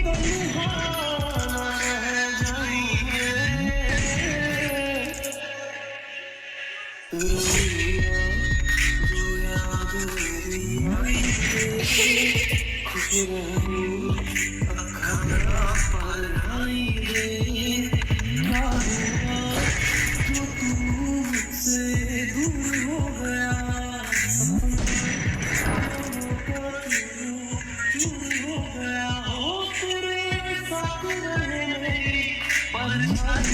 तन्हा ना रह जाएंगे। रोइया जो याद मेरी आएंगे, खुश रहूं अखरा पल आएंगे। क्या हुआ जो तू मुझसे दूर हो गया, सपनों का चूर हो गया। हो तेरे साथ रहे मेरी परछाई,